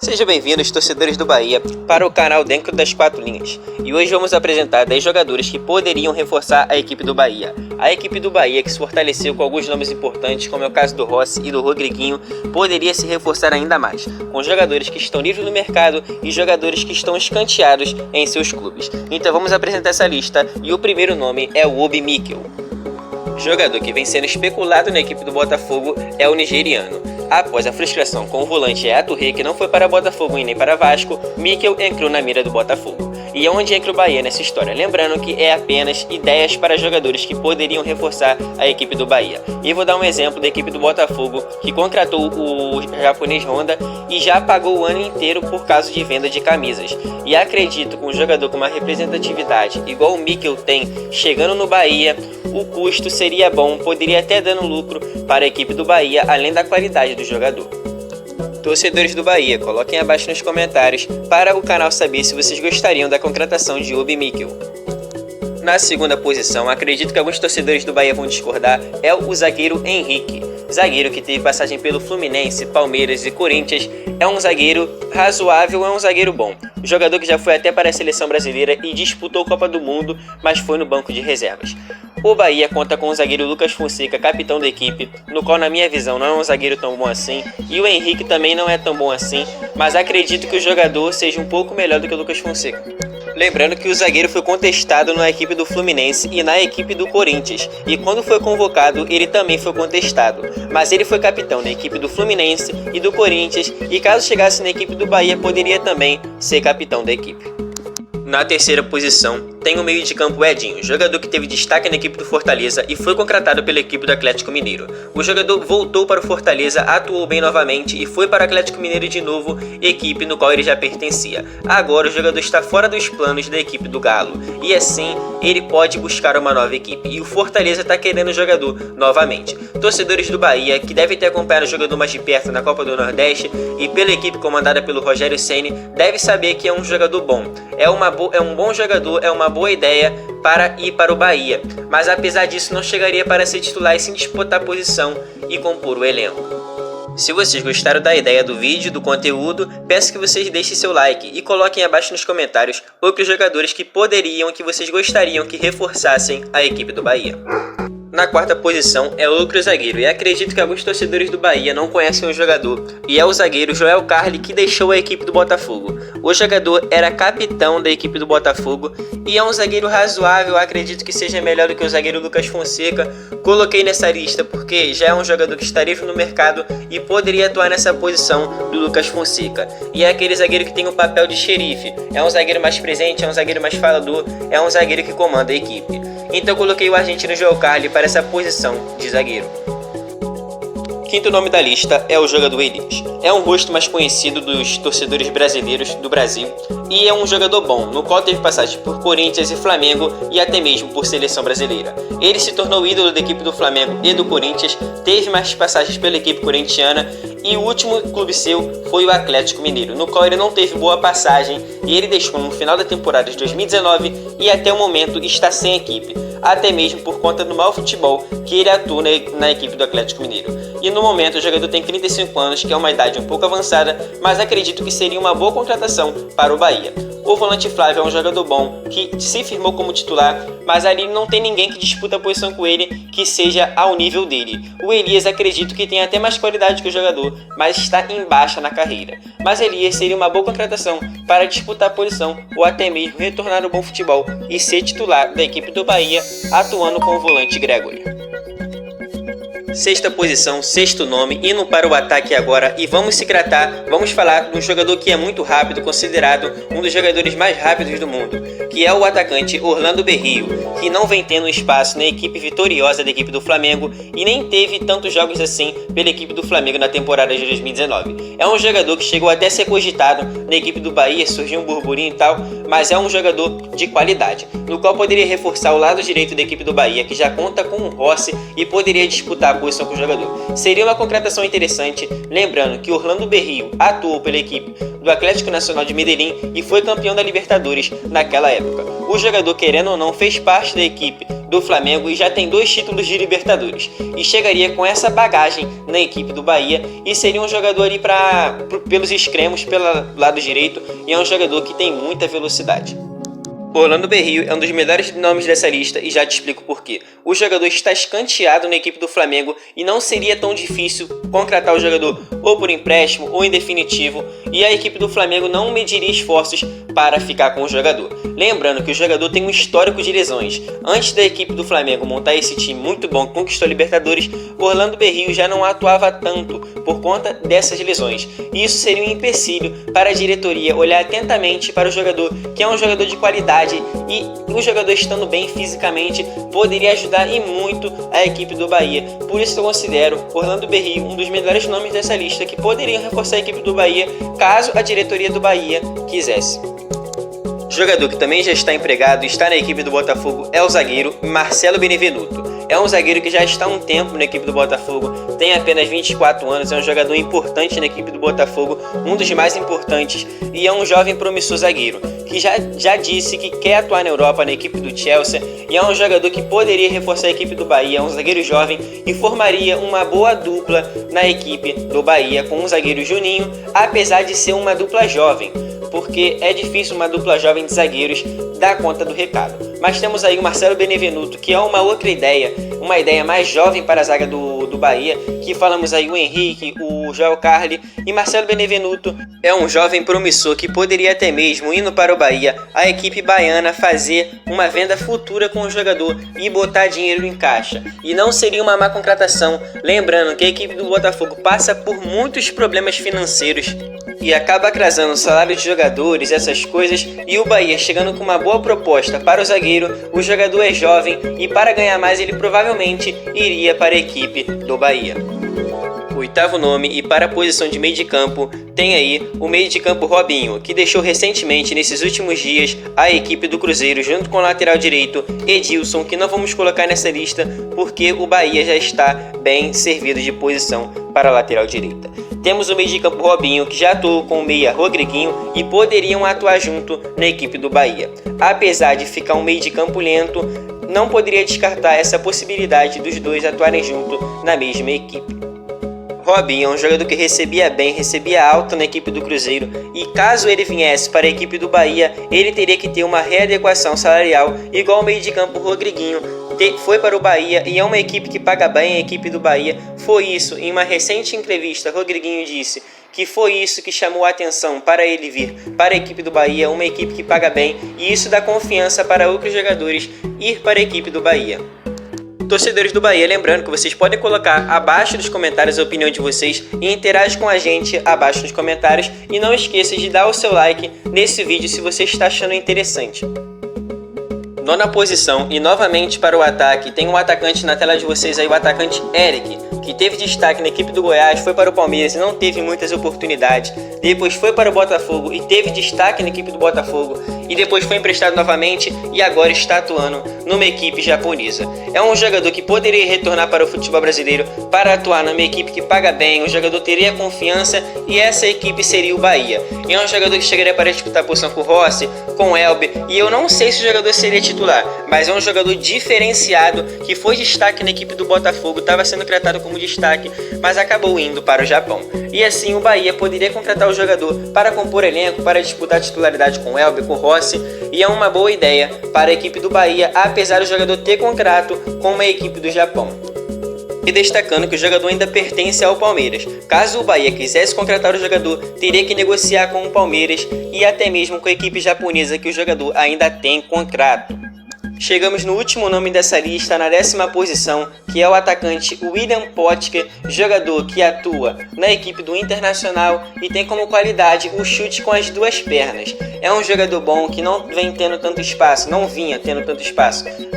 Sejam bem-vindos, torcedores do Bahia, para o canal Dentro das Quatro Linhas. E hoje vamos apresentar 10 jogadores que poderiam reforçar a equipe do Bahia. A equipe do Bahia, que se fortaleceu com alguns nomes importantes, como é o caso do Rossi e do Rodriguinho, poderia se reforçar ainda mais, com jogadores que estão livres no mercado e jogadores que estão escanteados em seus clubes. Então vamos apresentar essa lista, e o primeiro nome é o Obi Mikel. Jogador que vem sendo especulado na equipe do Botafogo é o nigeriano. Após a frustração com o volante Touré, que não foi para Botafogo e nem para Vasco, Mikel entrou na mira do Botafogo. E onde entra o Bahia nessa história? Lembrando que é apenas ideias para jogadores que poderiam reforçar a equipe do Bahia. E vou dar um exemplo da equipe do Botafogo, que contratou o japonês Honda e já pagou o ano inteiro por causa de venda de camisas. E acredito que um jogador com uma representatividade igual o Mikel tem, chegando no Bahia, o custo seria bom, poderia até dando lucro para a equipe do Bahia, além da qualidade do jogador. Torcedores do Bahia, coloquem abaixo nos comentários para o canal saber se vocês gostariam da contratação de Obi Mikel. Na segunda posição, acredito que alguns torcedores do Bahia vão discordar, é o zagueiro Henrique. Zagueiro que teve passagem pelo Fluminense, Palmeiras e Corinthians, é um zagueiro razoável, é um zagueiro bom. Jogador que já foi até para a seleção brasileira e disputou a Copa do Mundo, mas foi no banco de reservas. O Bahia conta com o zagueiro Lucas Fonseca, capitão da equipe, no qual na minha visão não é um zagueiro tão bom assim, e o Henrique também não é tão bom assim, mas acredito que o jogador seja um pouco melhor do que o Lucas Fonseca. Lembrando que o zagueiro foi contestado na equipe do Fluminense e na equipe do Corinthians, e quando foi convocado ele também foi contestado, mas ele foi capitão da equipe do Fluminense e do Corinthians, e caso chegasse na equipe do Bahia poderia também ser capitão da equipe. Na terceira posição, tem o meio de campo Edinho, jogador que teve destaque na equipe do Fortaleza e foi contratado pela equipe do Atlético Mineiro. O jogador voltou para o Fortaleza, atuou bem novamente e foi para o Atlético Mineiro de novo, equipe no qual ele já pertencia. Agora o jogador está fora dos planos da equipe do Galo e assim ele pode buscar uma nova equipe, e o Fortaleza está querendo o jogador novamente. Torcedores do Bahia, que devem ter acompanhado o jogador mais de perto na Copa do Nordeste e pela equipe comandada pelo Rogério Ceni, devem saber que é um jogador bom. É um bom jogador, é uma boa ideia para ir para o Bahia, mas apesar disso não chegaria para ser titular e sim disputar a posição e compor o elenco. Se vocês gostaram da ideia do vídeo, do conteúdo, peço que vocês deixem seu like e coloquem abaixo nos comentários outros jogadores que poderiam, que vocês gostariam que reforçassem a equipe do Bahia. Na quarta posição é outro zagueiro, e acredito que alguns torcedores do Bahia não conhecem o jogador, e é o zagueiro Joel Carli, que deixou a equipe do Botafogo. O jogador era capitão da equipe do Botafogo e é um zagueiro razoável, acredito que seja melhor do que o zagueiro Lucas Fonseca. Coloquei nessa lista porque já é um jogador que está livre no mercado e poderia atuar nessa posição do Lucas Fonseca. E é aquele zagueiro que tem o papel de xerife, é um zagueiro mais presente, é um zagueiro mais falador, é um zagueiro que comanda a equipe. Então coloquei o argentino Joel Carli para essa posição de zagueiro. Quinto nome da lista é o jogador Elias. É um rosto mais conhecido dos torcedores brasileiros do Brasil e é um jogador bom, no qual teve passagem por Corinthians e Flamengo e até mesmo por seleção brasileira. Ele se tornou ídolo da equipe do Flamengo e do Corinthians, teve mais passagens pela equipe corintiana e o último clube seu foi o Atlético Mineiro, no qual ele não teve boa passagem e ele deixou no final da temporada de 2019 e até o momento está sem equipe, até mesmo por conta do mau futebol que ele atua na equipe do Atlético Mineiro. E no momento o jogador tem 35 anos, que é uma idade um pouco avançada, mas acredito que seria uma boa contratação para o Bahia. O volante Flávio é um jogador bom, que se firmou como titular, mas ali não tem ninguém que disputa a posição com ele que seja ao nível dele. O Elias acredito que tem até mais qualidade que o jogador, mas está em baixa na carreira. Mas Elias seria uma boa contratação para disputar a posição ou até mesmo retornar ao bom futebol e ser titular da equipe do Bahia, atuando com o volante Gregory. Sexta posição, sexto nome, indo para o ataque agora e vamos falar de um jogador que é muito rápido, considerado um dos jogadores mais rápidos do mundo, que é o atacante Orlando Berrio, que não vem tendo espaço na equipe vitoriosa da equipe do Flamengo e nem teve tantos jogos assim pela equipe do Flamengo na temporada de 2019. É um jogador que chegou até a ser cogitado na equipe do Bahia, surgiu um burburinho e tal, mas é um jogador de qualidade, no qual poderia reforçar o lado direito da equipe do Bahia, que já conta com o Rossi e poderia disputar a posição com o jogador. Seria uma contratação interessante, lembrando que Orlando Berrío atuou pela equipe do Atlético Nacional de Medellín e foi campeão da Libertadores naquela época. O jogador, querendo ou não, fez parte da equipe do Flamengo e já tem 2 títulos de Libertadores, e chegaria com essa bagagem na equipe do Bahia e seria um jogador ali pelos extremos, pelo lado direito, e é um jogador que tem muita velocidade. Orlando Berrío é um dos melhores nomes dessa lista e já te explico por quê. O jogador está escanteado na equipe do Flamengo e não seria tão difícil contratar o jogador ou por empréstimo ou em definitivo, e a equipe do Flamengo não mediria esforços para ficar com o jogador. Lembrando que o jogador tem um histórico de lesões. Antes da equipe do Flamengo montar esse time muito bom que conquistou a Libertadores, Orlando Berrío já não atuava tanto por conta dessas lesões. E isso seria um empecilho para a diretoria olhar atentamente para o jogador, que é um jogador de qualidade, e o jogador estando bem fisicamente poderia ajudar e muito a equipe do Bahia. Por isso eu considero Orlando Berrío um dos melhores nomes dessa lista que poderiam reforçar a equipe do Bahia caso a diretoria do Bahia quisesse. Jogador que também já está empregado e está na equipe do Botafogo é o zagueiro Marcelo Benevenuto. É um zagueiro que já está há um tempo na equipe do Botafogo, tem apenas 24 anos, é um jogador importante na equipe do Botafogo, um dos mais importantes, e é um jovem promissor zagueiro, que já disse que quer atuar na Europa na equipe do Chelsea, e é um jogador que poderia reforçar a equipe do Bahia, é um zagueiro jovem e formaria uma boa dupla na equipe do Bahia com o zagueiro Juninho, apesar de ser uma dupla jovem, porque é difícil uma dupla jovem de zagueiros dar conta do recado. Mas temos aí o Marcelo Benevenuto, que é uma outra ideia, uma ideia mais jovem para a zaga do Bahia, que falamos aí o Henrique, o Joel Carli, e Marcelo Benevenuto é um jovem promissor que poderia até mesmo, indo para o Bahia, a equipe baiana fazer uma venda futura com o jogador e botar dinheiro em caixa. E não seria uma má contratação, lembrando que a equipe do Botafogo passa por muitos problemas financeiros e acaba atrasando o salário de jogadores, essas coisas, e o Bahia chegando com uma boa proposta para o zagueiro, o jogador é jovem e para ganhar mais ele provavelmente iria para a equipe do Bahia. O oitavo nome, e para a posição de meio de campo, tem aí o meio de campo Robinho, que deixou recentemente, nesses últimos dias, a equipe do Cruzeiro junto com o lateral direito Edilson, que não vamos colocar nessa lista porque o Bahia já está bem servido de posição para a lateral direita. Temos o meio de campo Robinho, que já atuou com o meia Rodriguinho e poderiam atuar junto na equipe do Bahia. Apesar de ficar um meio de campo lento, não poderia descartar essa possibilidade dos dois atuarem junto na mesma equipe. Robinho é um jogador que recebia alta na equipe do Cruzeiro, e caso ele viesse para a equipe do Bahia, ele teria que ter uma readequação salarial igual ao meio de campo Rodriguinho foi para o Bahia, e é uma equipe que paga bem. A equipe do Bahia foi isso. Em uma recente entrevista, Rodriguinho disse que foi isso que chamou a atenção para ele vir para a equipe do Bahia, uma equipe que paga bem, e isso dá confiança para outros jogadores ir para a equipe do Bahia. Torcedores do Bahia, lembrando que vocês podem colocar abaixo nos comentários a opinião de vocês e interage com a gente abaixo nos comentários, e não esqueça de dar o seu like nesse vídeo se você está achando interessante. Nona posição, e novamente para o ataque, tem um atacante na tela de vocês aí, o atacante Eric, que teve destaque na equipe do Goiás, foi para o Palmeiras e não teve muitas oportunidades, depois foi para o Botafogo e teve destaque na equipe do Botafogo, e depois foi emprestado novamente e agora está atuando numa equipe japonesa. É um jogador que poderia retornar para o futebol brasileiro para atuar numa equipe que paga bem, o jogador teria confiança e essa equipe seria o Bahia. E é um jogador que chegaria para disputar a posição com o Rossi, com o Elber, e eu não sei se o jogador seria titular, mas é um jogador diferenciado que foi destaque na equipe do Botafogo, estava sendo tratado como destaque, mas acabou indo para o Japão. E assim o Bahia poderia contratar o jogador para compor elenco, para disputar a titularidade com o Elber, com o Rossi, e é uma boa ideia para a equipe do Bahia, apesar do jogador ter contrato com uma equipe do Japão. E destacando que o jogador ainda pertence ao Palmeiras. Caso o Bahia quisesse contratar o jogador, teria que negociar com o Palmeiras e até mesmo com a equipe japonesa que o jogador ainda tem contrato. Chegamos no último nome dessa lista, na 10ª posição, que é o atacante William Potker, jogador que atua na equipe do Internacional e tem como qualidade o chute com as duas pernas. É um jogador bom que não vinha tendo tanto espaço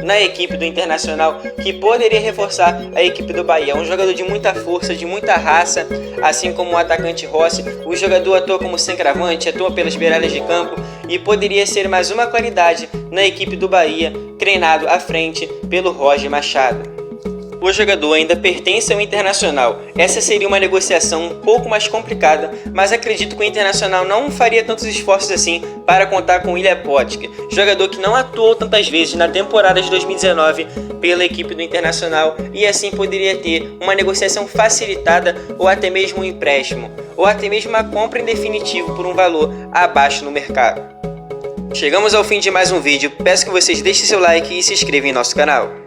na equipe do Internacional, que poderia reforçar a equipe do Bahia. É um jogador de muita força, de muita raça, assim como o atacante Rossi. O jogador atua como centroavante, atua pelas beiradas de campo e poderia ser mais uma qualidade na equipe do Bahia, treinado à frente pelo Roger Machado. o jogador ainda pertence ao Internacional. Essa seria uma negociação um pouco mais complicada, mas acredito que o Internacional não faria tantos esforços assim para contar com Ilya Potik, jogador que não atuou tantas vezes na temporada de 2019 pela equipe do Internacional e assim poderia ter uma negociação facilitada ou até mesmo um empréstimo, ou até mesmo uma compra em definitivo por um valor abaixo no mercado. Chegamos ao fim de mais um vídeo, peço que vocês deixem seu like e se inscrevam em nosso canal.